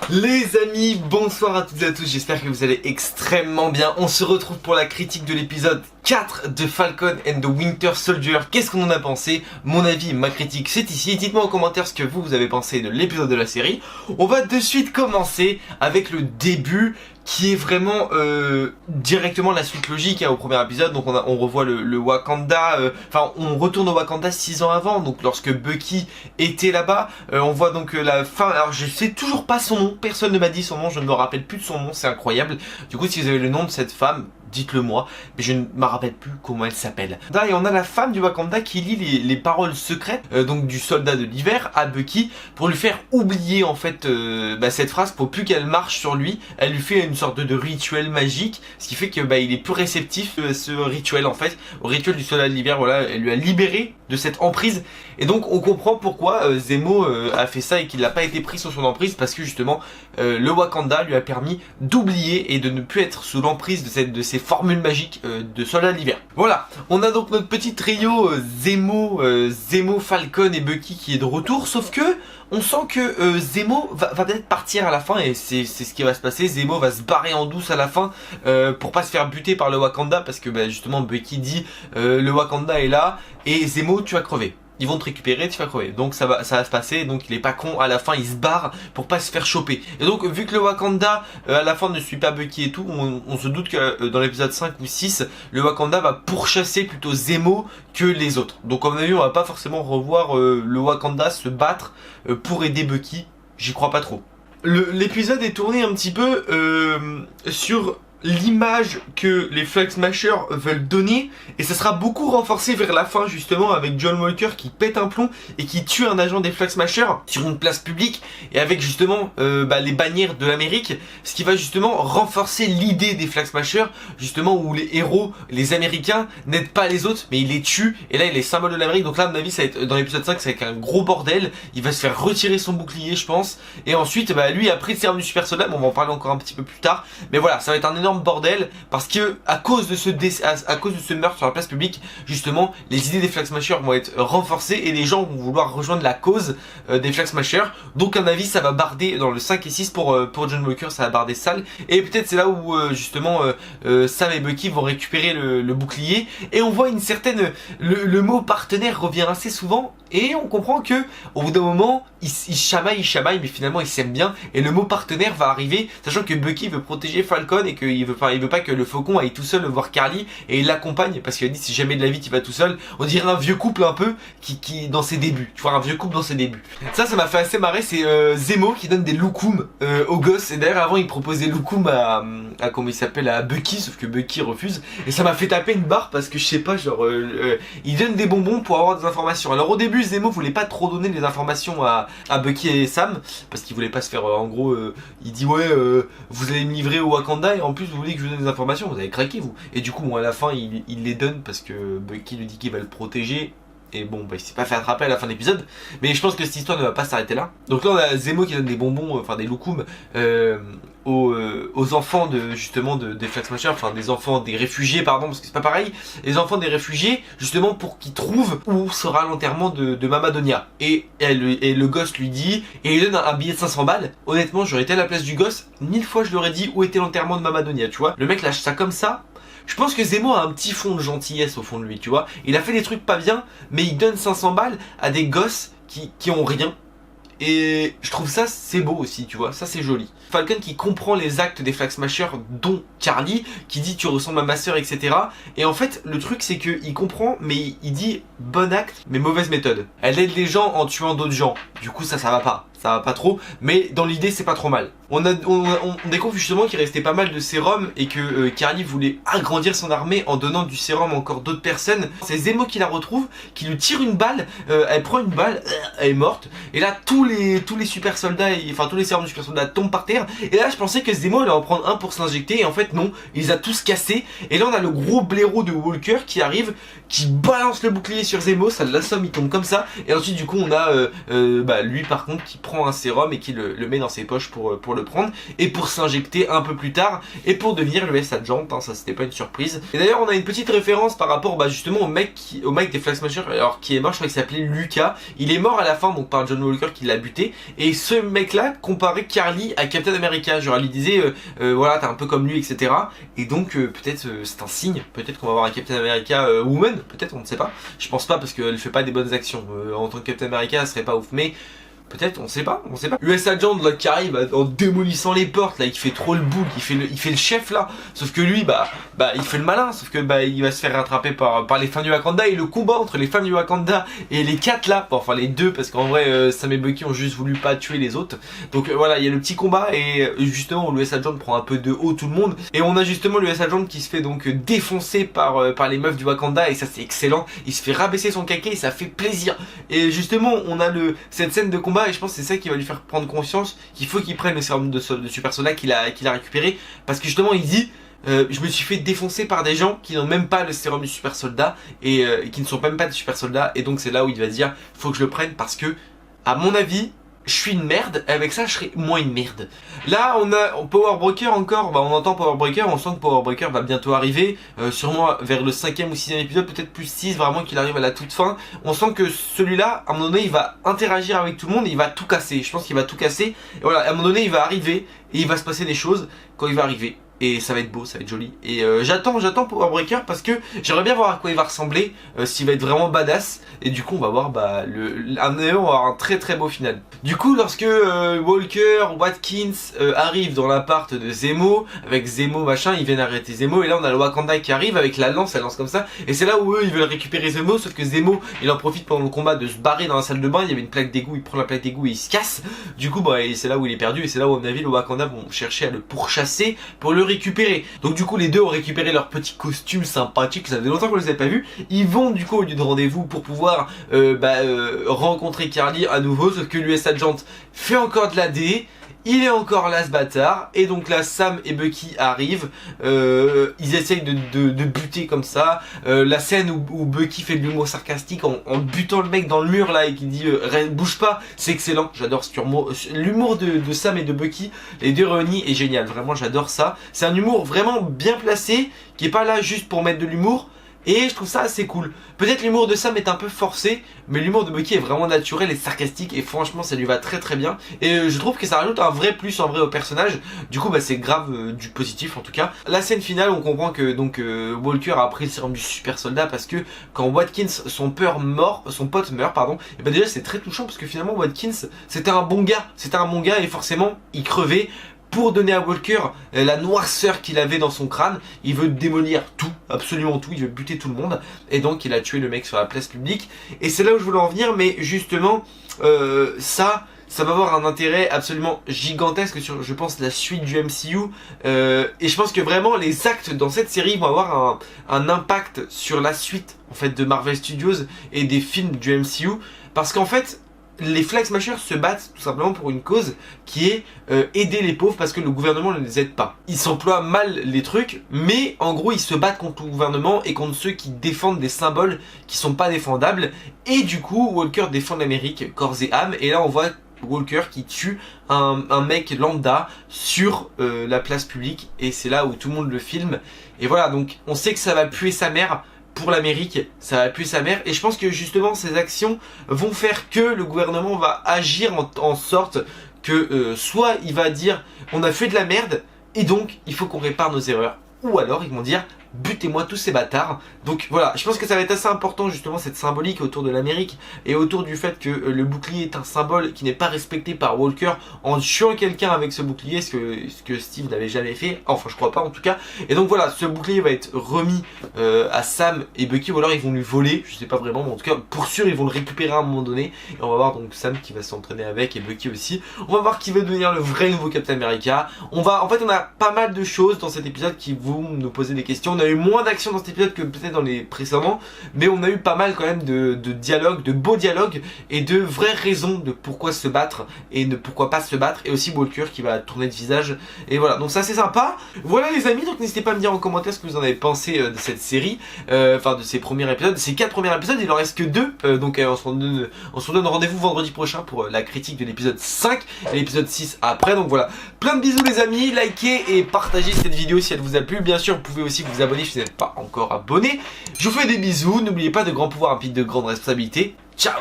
Les amis, bonsoir à toutes et à tous, j'espère que vous allez extrêmement bien. On se retrouve pour la critique de l'épisode 4 de Falcon and the Winter Soldier. Qu'est-ce qu'on en a pensé? Mon avis, ma critique, c'est ici. Dites-moi en commentaire ce que vous avez pensé de l'épisode de la série. On va de suite commencer avec le début qui est vraiment directement la suite logique au premier épisode. Donc on revoit le Wakanda, enfin on retourne au Wakanda 6 ans avant, donc lorsque Bucky était là-bas. On voit donc la fin, alors je sais toujours pas son nom, personne ne m'a dit son nom, je ne me rappelle plus de son nom, c'est incroyable. Du coup si vous avez le nom de cette femme, dites-le moi, mais je ne me rappelle plus comment elle s'appelle. Et on a la femme du Wakanda qui lit les paroles secrètes donc du soldat de l'hiver à Bucky pour lui faire oublier en fait cette phrase pour plus qu'elle marche sur lui. Elle lui fait une sorte de rituel magique, ce qui fait que il est plus réceptif à ce rituel en fait, au rituel du soldat de l'hiver. Voilà, elle lui a libéré de cette emprise et donc on comprend pourquoi Zemo a fait ça et qu'il n'a pas été pris sous son emprise, parce que justement le Wakanda lui a permis d'oublier et de ne plus être sous l'emprise de ces formules magiques de soldat de l'hiver. Voilà, on a donc notre petit trio Zemo, Falcon et Bucky qui est de retour, sauf que on sent que Zemo va peut-être partir à la fin, et c'est ce qui va se passer. Zemo va se barrer en douce à la fin pour pas se faire buter par le Wakanda, parce que justement Bucky dit le Wakanda est là et Zemo tu vas crever. Ils vont te récupérer, tu vas crever. Donc ça va se passer, donc il est pas con, à la fin il se barre pour pas se faire choper. Et donc vu que le Wakanda à la fin ne suit pas Bucky et tout, on se doute que dans l'épisode 5 ou 6, le Wakanda va pourchasser plutôt Zemo que les autres. Donc à mon avis on va pas forcément revoir le Wakanda se battre pour aider Bucky, j'y crois pas trop. L'épisode est tourné un petit peu sur l'image que les Flag Smashers veulent donner, et ça sera beaucoup renforcé vers la fin justement avec John Walker qui pète un plomb et qui tue un agent des Flag Smashers sur une place publique, et avec justement les bannières de l'Amérique, ce qui va justement renforcer l'idée des Flag Smashers, justement où les héros, les Américains n'aident pas les autres mais ils les tuent, et là il est symbole de l'Amérique. Donc là à mon avis ça va être, dans l'épisode 5 ça va être un gros bordel, il va se faire retirer son bouclier je pense, et ensuite lui a pris le sérum du super soldat, on va en parler encore un petit peu plus tard, mais voilà ça va être un énorme bordel, parce que à cause de ce meurtre sur la place publique, justement les idées des Flag Smashers vont être renforcées et les gens vont vouloir rejoindre la cause des Flag Smashers. Donc à mon avis ça va barder dans le 5 et 6 pour John Walker, ça va barder sale, et peut-être c'est là où justement Sam et Bucky vont récupérer le bouclier, et on voit une certaine, le mot partenaire revient assez souvent, et on comprend que au bout d'un moment ils chamaillent, mais finalement ils s'aiment bien, et le mot partenaire va arriver, sachant que Bucky veut protéger Falcon et qu'il veut pas que le faucon aille tout seul voir Carly, et il l'accompagne parce qu'il a dit si jamais de la vie tu vas tout seul. On dirait un vieux couple un peu qui dans ses débuts, tu vois, un vieux couple dans ses débuts. Ça m'a fait assez marrer, c'est Zemo qui donne des loukoums aux gosses, et d'ailleurs avant il proposait loukoum à comment il s'appelle, à Bucky, sauf que Bucky refuse, et ça m'a fait taper une barre parce que je sais pas, genre il donne des bonbons pour avoir des informations. Alors au début Zemo voulait pas trop donner les informations à Bucky et Sam parce qu'il voulait pas se faire en gros il dit ouais vous allez me livrer au Wakanda et en plus vous voulez que je vous donne des informations, vous avez craqué vous. Et du coup bon, à la fin il les donne parce que Bucky lui dit qu'il va le protéger. Et bon, il s'est pas fait attraper à la fin de l'épisode, mais je pense que cette histoire ne va pas s'arrêter là. Donc là on a Zemo qui donne des bonbons, enfin des loukoums aux enfants des Flag Smashers, enfin des enfants des réfugiés pardon, parce que c'est pas pareil, les enfants des réfugiés justement pour qu'ils trouvent où sera l'enterrement de Mamadonia. Et le gosse lui dit, et il donne un billet de 500 balles. Honnêtement j'aurais été à la place du gosse, 1000 fois je lui aurais dit où était l'enterrement de Mamadonia, tu vois. Le mec lâche ça comme ça. Je pense que Zemo a un petit fond de gentillesse au fond de lui, tu vois. Il a fait des trucs pas bien, mais il donne 500 balles à des gosses qui ont rien. Et je trouve ça c'est beau aussi, tu vois, ça c'est joli. Falcon qui comprend les actes des Flag Smashers, dont Carly, qui dit tu ressembles à ma soeur, etc. Et en fait le truc c'est que il comprend, mais il dit bon acte mais mauvaise méthode. Elle aide les gens en tuant d'autres gens, du coup ça va pas. Ça va pas trop, mais dans l'idée c'est pas trop mal. On découvre justement qu'il restait pas mal de sérum et que Carly voulait agrandir son armée en donnant du sérum à encore d'autres personnes. C'est Zemo qui la retrouve, qui lui tire une balle, elle prend une balle, elle est morte. Et là tous les super soldats, enfin tous les sérums du super soldat tombent par terre. Et là je pensais que Zemo allait en prendre un pour s'injecter, et en fait non, il les a tous cassés. Et là on a le gros blaireau de Walker qui arrive, qui balance le bouclier sur Zemo, ça l'assomme, il tombe comme ça. Et ensuite du coup on a lui par contre qui prend un sérum et qui le met dans ses poches pour le prendre et pour s'injecter un peu plus tard et pour devenir l'US Agent, hein, ça c'était pas une surprise. Et d'ailleurs on a une petite référence par rapport justement au mec des Flag Smashers, alors qui est mort, je crois qu'il s'appelait Lucas. Il est mort à la fin donc par John Walker qui l'a buté, et ce mec là comparait Carly à Captain America, genre il lui disait voilà t'es un peu comme lui, etc. Et donc peut-être c'est un signe, peut-être qu'on va avoir un Captain America woman, peut-être, on ne sait pas. Je pense pas parce qu'elle fait pas des bonnes actions en tant que Captain America, elle serait pas ouf, mais peut-être, on sait pas. US Agent là qui arrive en démolissant les portes là, il fait trop le boug, il fait le chef là. Sauf que lui il fait le malin, sauf que il va se faire rattraper par les femmes du Wakanda, et le combat entre les femmes du Wakanda et les 4 là, enfin les 2 parce qu'en vrai Sam et Bucky ont juste voulu pas tuer les autres. Donc voilà, il y a le petit combat et justement l'US Agent prend un peu de haut tout le monde, et on a justement l'US Agent qui se fait donc défoncer par les meufs du Wakanda, et ça c'est excellent. Il se fait rabaisser son caquet et ça fait plaisir. Et justement on a cette scène de combat, et je pense que c'est ça qui va lui faire prendre conscience qu'il faut qu'il prenne le sérum de super soldat qu'il a récupéré, parce que justement il dit je me suis fait défoncer par des gens qui n'ont même pas le sérum du super soldat et qui ne sont même pas des super soldats, et donc c'est là où il va dire faut que je le prenne parce que à mon avis je suis une merde, avec ça je serai moins une merde. Là on a Power Broker encore, on entend Power Broker, on sent que Power Broker va bientôt arriver, sûrement vers le 5e ou 6e épisode, peut-être plus 6, vraiment qu'il arrive à la toute fin. On sent que celui-là, à un moment donné, il va interagir avec tout le monde et il va tout casser, je pense qu'il va tout casser. Et voilà, à un moment donné il va arriver et il va se passer des choses quand il va arriver. Et ça va être beau, ça va être joli. Et j'attends Power Breaker parce que j'aimerais bien voir à quoi il va ressembler, s'il va être vraiment badass. Et du coup on va voir on va avoir un très très beau final. Du coup lorsque Walker, Watkins arrivent dans l'appart de Zemo, avec Zemo machin, ils viennent arrêter Zemo, et là on a le Wakanda qui arrive avec la lance, elle lance comme ça, et c'est là où eux ils veulent récupérer Zemo, sauf que Zemo il en profite pendant le combat de se barrer dans la salle de bain, il y avait une plaque d'égout, il prend la plaque d'égout et il se casse. Du coup c'est là où il est perdu, et c'est là où à mon avis le Wakanda vont chercher à le pourchasser pour le récupérer. Donc du coup les deux ont récupéré leur petit costume sympathique, ça faisait longtemps qu'on les avait pas vus. Ils vont du coup au lieu de rendez-vous pour pouvoir rencontrer Carly à nouveau, sauf que l'US Agent fait encore de la D. Il est encore là ce bâtard, et donc là Sam et Bucky arrivent, ils essayent de buter comme ça, la scène où Bucky fait de l'humour sarcastique en butant le mec dans le mur là et qui dit bouge pas, c'est excellent, j'adore ce humour, l'humour de Sam et de Bucky, les deux réunis est génial, vraiment j'adore ça, c'est un humour vraiment bien placé, qui est pas là juste pour mettre de l'humour. Et je trouve ça assez cool. Peut-être l'humour de Sam est un peu forcé, mais l'humour de Bucky est vraiment naturel et sarcastique, et franchement ça lui va très très bien. Et je trouve que ça rajoute un vrai plus en vrai au personnage. Du coup c'est grave du positif en tout cas. La scène finale, on comprend que donc Walker a pris le sérum du super soldat parce que quand Watkins, son pote meurt pardon, et ben déjà c'est très touchant parce que finalement Watkins c'était un bon gars, et forcément il crevait. Pour donner à Walker la noirceur qu'il avait dans son crâne, il veut démolir tout, absolument tout, il veut buter tout le monde, et donc il a tué le mec sur la place publique. Et c'est là où je voulais en venir, mais justement ça va avoir un intérêt absolument gigantesque sur, je pense, la suite du MCU, et je pense que vraiment les actes dans cette série vont avoir un impact sur la suite en fait de Marvel Studios et des films du MCU, parce qu'en fait les Flag Smashers se battent tout simplement pour une cause qui est aider les pauvres, parce que le gouvernement ne les aide pas. Ils s'emploient mal les trucs, mais en gros ils se battent contre le gouvernement et contre ceux qui défendent des symboles qui sont pas défendables. Et du coup Walker défend l'Amérique corps et âme, et là on voit Walker qui tue un mec lambda sur la place publique, et c'est là où tout le monde le filme. Et voilà, donc on sait que ça va puer sa mère. Pour l'Amérique, ça va puer sa mère, et je pense que justement ces actions vont faire que le gouvernement va agir en sorte que soit il va dire on a fait de la merde et donc il faut qu'on répare nos erreurs, ou alors ils vont dire butez-moi tous ces bâtards. Donc voilà, je pense que ça va être assez important justement cette symbolique autour de l'Amérique et autour du fait que le bouclier est un symbole qui n'est pas respecté par Walker en tuant quelqu'un avec ce bouclier, ce que Steve n'avait jamais fait, enfin je crois pas en tout cas. Et donc voilà, ce bouclier va être remis à Sam et Bucky, ou alors ils vont lui voler, je sais pas vraiment, mais en tout cas pour sûr ils vont le récupérer à un moment donné, et on va voir donc Sam qui va s'entraîner avec, et Bucky aussi. On va voir qui va devenir le vrai nouveau Captain America. En fait on a pas mal de choses dans cet épisode qui vont nous poser des questions. on a eu moins d'action dans cet épisode que peut-être dans les précédents, mais on a eu pas mal quand même de dialogues, de beaux dialogues et de vraies raisons de pourquoi se battre et de pourquoi pas se battre, et aussi Walker qui va tourner de visage, et voilà, donc ça c'est sympa. Voilà les amis, donc n'hésitez pas à me dire en commentaire ce que vous en avez pensé de cette série, enfin de ces premiers épisodes, ces 4 premiers épisodes, il en reste que 2, donc on se donne rendez-vous vendredi prochain pour la critique de l'épisode 5 et l'épisode 6 après, donc voilà, plein de bisous les amis, likez et partagez cette vidéo si elle vous a plu, bien sûr vous pouvez aussi vous abonner si vous n'êtes pas encore abonné, je vous fais des bisous, n'oubliez pas de grands pouvoirs impliquent de grandes responsabilités, ciao.